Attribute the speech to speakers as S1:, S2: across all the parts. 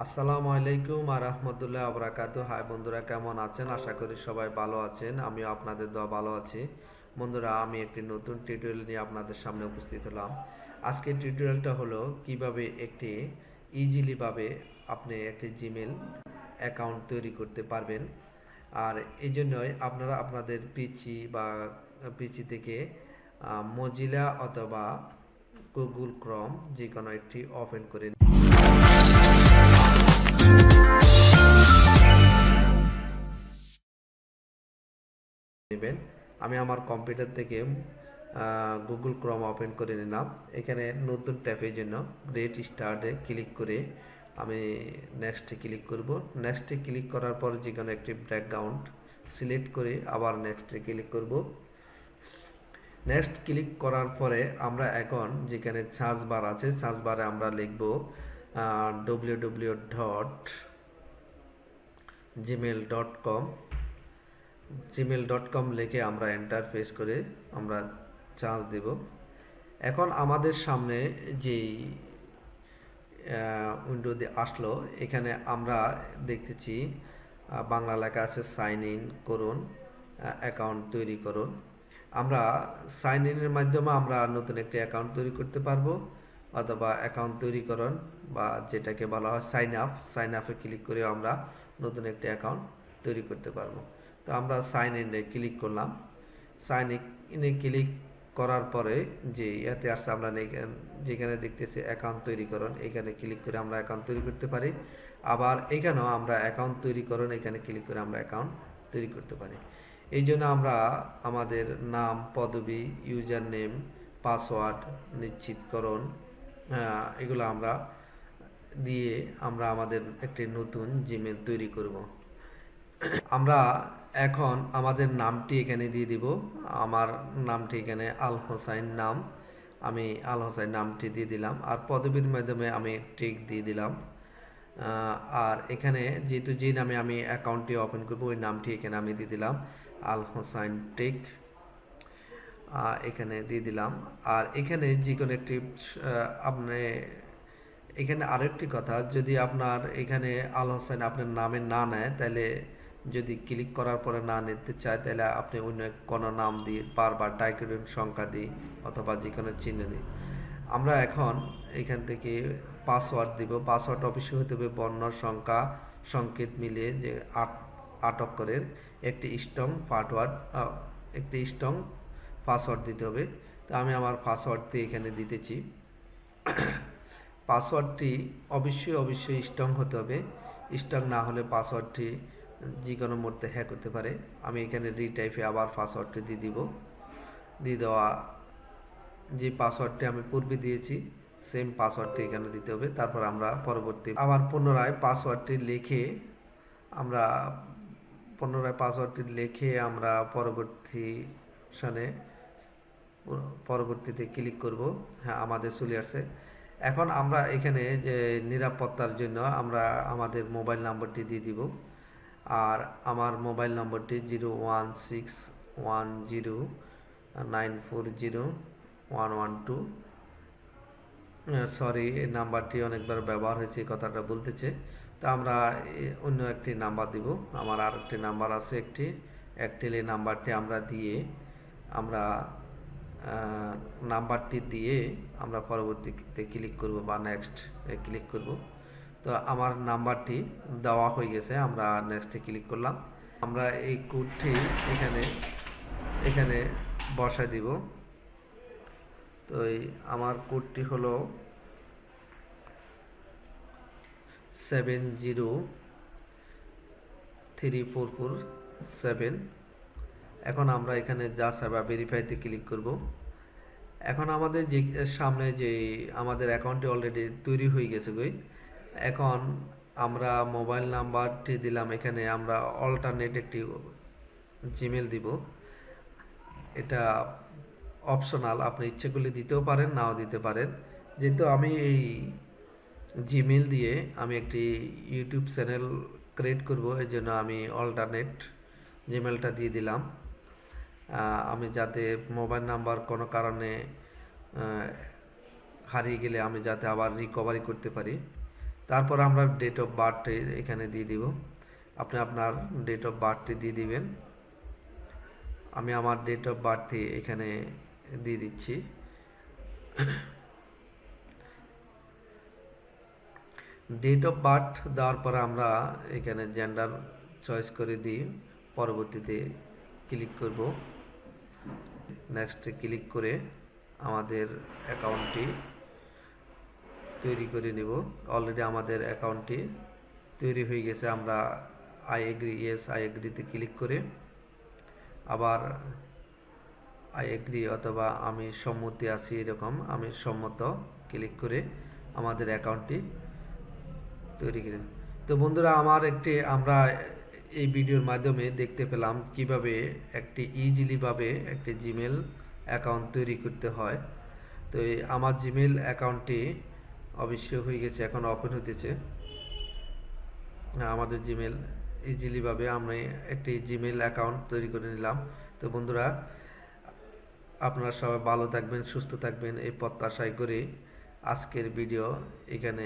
S1: আসসালামু আলাইকুম ওয়া রাহমাতুল্লাহি ওয়া বারাকাতুহু। হাই বন্ধুরা, কেমন আছেন? আশা করি সবাই ভালো আছেন। আমিও আপনাদের দোয়া ভালো আছি। বন্ধুরা, আমি একটি নতুন টিউটোরিয়াল নিয়ে আপনাদের সামনে উপস্থিত হলাম। আজকের টিউটোরিয়ালটা হলো কিভাবে একটি ইজিলি ভাবে আপনি একটি জিমেল অ্যাকাউন্ট তৈরি করতে পারবেন। আর এই জন্যই আপনারা আপনাদের পিসি থেকে মজিলা অথবা গুগল ক্রোম যে কোনো একটি ওপেন করে নেবেন। আমি আমার কম্পিউটার থেকে গুগল ক্রোম ওপেন করে নিলাম। এখানে নতুন ট্যাবের জন্য গেট স্টার্টে ক্লিক করে আমি নেক্সটে ক্লিক করব। নেক্সটে ক্লিক করার পর যে কোনো একটি ব্যাকগ্রাউন্ড সিলেক্ট করে আবার নেক্সটে ক্লিক করব। নেক্সট ক্লিক করার পরে আমরা এখন যেখানে সার্চ বার আছে, সার্চ বারে আমরা লিখব www.gmail.com লিখে আমরা এন্টার প্রেস করে আমরা চার্জ দেব। এখন আমাদের সামনে যেই উইন্ডো আসলো, এখানে আমরা দেখতেছি বাংলা লেখা আছে সাইন ইন করুন, অ্যাকাউন্ট তৈরি করুন। আমরা সাইন ইনের মাধ্যমে আমরা নতুন একটি অ্যাকাউন্ট তৈরি করতে পারবো, অথবা অ্যাকাউন্ট তৈরি করুন বা যেটাকে বলা হয় সাইন আপে ক্লিক করে আমরা নতুন একটি অ্যাকাউন্ট তৈরি করতে পারবো। তো আমরা সাইন ইনে ক্লিক করলাম। সাইন ইনে ক্লিক করার পরে যে ইয়াতে আসছে, আমরা যেখানে দেখতেছি অ্যাকাউন্ট তৈরি করুন, এখানে ক্লিক করে আমরা অ্যাকাউন্ট তৈরি করতে পারি। আবার এখানেও আমরা অ্যাকাউন্ট তৈরি করুন, এখানে ক্লিক করে আমরা অ্যাকাউন্ট তৈরি করতে পারি। এই জন্য আমরা আমাদের নাম, পদবি, ইউজার নেম, পাসওয়ার্ড নিশ্চিতকরণ এগুলো আমরা দিয়ে আমরা আমাদের একটি নতুন জিমেল তৈরি করব। আমরা এখন আমাদের নামটি এখানে দিয়ে দিব। আমার নামটি এখানে আল হোসাইন নাম, আমি আল হোসাইন নামটি দিয়ে দিলাম। আর পদবীর মাধ্যমে আমি টিক দিয়ে দিলাম। আর এখানে যেহেতু যে নামে আমি অ্যাকাউন্টটি ওপেন করব, ওই নামটি এখানে আমি দিয়ে দিলাম আল হোসাইন টেক, এখানে দিয়ে দিলাম। আর এখানে যে কোনো একটি আপনি এখানে আরেকটি কথা, যদি আপনার এখানে আল হোসেন আপনার নামে না নেয়, তাহলে যদি ক্লিক করার পরে না নিতে চায়, তাহলে আপনি অন্য কোনো নাম দিয়ে বারবার টাইটেল সংখ্যা দিই অথবা যে কোনো চিহ্ন দিই। আমরা এখন এখান থেকে পাসওয়ার্ড দিব। পাসওয়ার্ড অবশ্যই হতে হবে বর্ণ সংখ্যা সংকেত মিলিয়ে যে 8 অক্ষরের একটি স্ট্রং পাসওয়ার্ড দিতে হবে। তো আমি আমার পাসওয়ার্ডটি এখানে দিতেছি। পাসওয়ার্ডটি অবশ্যই স্ট্রং হতে হবে। স্ট্রং না হলে পাসওয়ার্ডটি যে কোনো মুহূর্তে হ্যাক হতে পারে। আমি এখানে রিটাইপে আবার পাসওয়ার্ডটি দিয়ে দিব। দিয়ে দেওয়া যে পাসওয়ার্ডটি আমি পূর্বে দিয়েছি, সেম পাসওয়ার্ডটি এখানে দিতে হবে। তারপর আমরা পরবর্তী আবার পুনরায় পাসওয়ার্ডটি লিখে আমরা পরবর্তীতে ক্লিক করব। হ্যাঁ, আমাদের চলে আসছে। এখন আমরা এখানে যে নিরাপত্তার জন্য আমরা আমাদের মোবাইল নাম্বারটি দিয়ে দিব। আর আমার মোবাইল নম্বরটি 016109401112। সরি, এই নাম্বারটি অনেকবার ব্যবহার হয়েছে, কথাটা বলতেছে। তো আমরা অন্য একটি নাম্বার দিব। আমার আর একটি নাম্বার আছে, এয়ারটেল। এই নাম্বারটি আমরা নাম্বারটি দিয়ে আমরা পরবর্তীতে ক্লিক করব বা নেক্সট ক্লিক করব। তো আমার নাম্বারটি দেওয়া হয়ে গেছে, আমরা নেক্সটে ক্লিক করলাম। আমরা এই কোডটি এখানে বসায় দিব। তো আমার কোডটি হলো 7034447। এখন আমরা এখানে জাস্ট বা ভেরিফাইতে ক্লিক করব। এখন আমাদের যে সামনে যে আমাদের অ্যাকাউন্টটি অলরেডি তৈরি হয়ে গেছে। এখন আমরা মোবাইল নাম্বারটি দিলাম, এখানে আমরা অল্টারনেট একটি জিমেল দিব। এটা অপশনাল, আপনি ইচ্ছে করলে দিতেও পারেন, নাও দিতে পারেন। যেহেতু আমি এই জিমেল দিয়ে আমি একটি ইউটিউব চ্যানেল ক্রিয়েট করব, এই জন্য আমি অল্টারনেট জিমেলটা দিয়ে দিলাম। আমি যাতে মোবাইল নাম্বার কোনো কারণে হারিয়ে গেলে আমি যাতে আবার রিকভারি করতে পারি। তারপর আমরা ডেট অফ বার্থ এখানে দিয়ে দিব। আপনি আপনার ডেট অফ বার্থটি দিয়ে দিবেন। আমি আমার ডেট অফ বার্থটি এখানে দিয়ে দিচ্ছি। ডেট অফ বার্থ দেওয়ার পরে আমরা এখানে জেন্ডার চয়েস করে দিই। পরবর্তীতে ক্লিক করব। নেক্সটে ক্লিক করে আমাদের অ্যাকাউন্টটি তৈরি করে নেব। অলরেডি আমাদের অ্যাকাউন্টটি তৈরি হয়ে গেছে। আমরা আই এগ্রি, ইয়েস আই এগ্রিতে ক্লিক করে আবার আই এগ্রি অথবা আমি সম্মতি আছি এরকম আমি সম্মত ক্লিক করে আমাদের অ্যাকাউন্টটি তৈরি করেন। তো বন্ধুরা, আমরা এই ভিডিওর মাধ্যমে দেখতে পেলাম কিভাবে একটি ইজিলি ভাবে একটি জিমেল অ্যাকাউন্ট তৈরি করতে হয়। তো আমার জিমেল অ্যাকাউন্টটি অবশ্যই হয়ে গেছে, এখন ওপেন হতেছে। আমাদের জিমেল ইজিলি ভাবে আমরা একটি জিমেল অ্যাকাউন্ট তৈরি করে নিলাম। তো বন্ধুরা, আপনারা সবাই ভালো থাকবেন, সুস্থ থাকবেন এই প্রত্যাশায় করে আজকের ভিডিও এখানে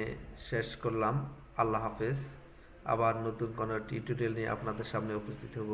S1: শেষ করলাম। আল্লাহ হাফেজ। আবার নতুন কোনো টিউটোরিয়াল নিয়ে আপনাদের সামনে উপস্থিত হব।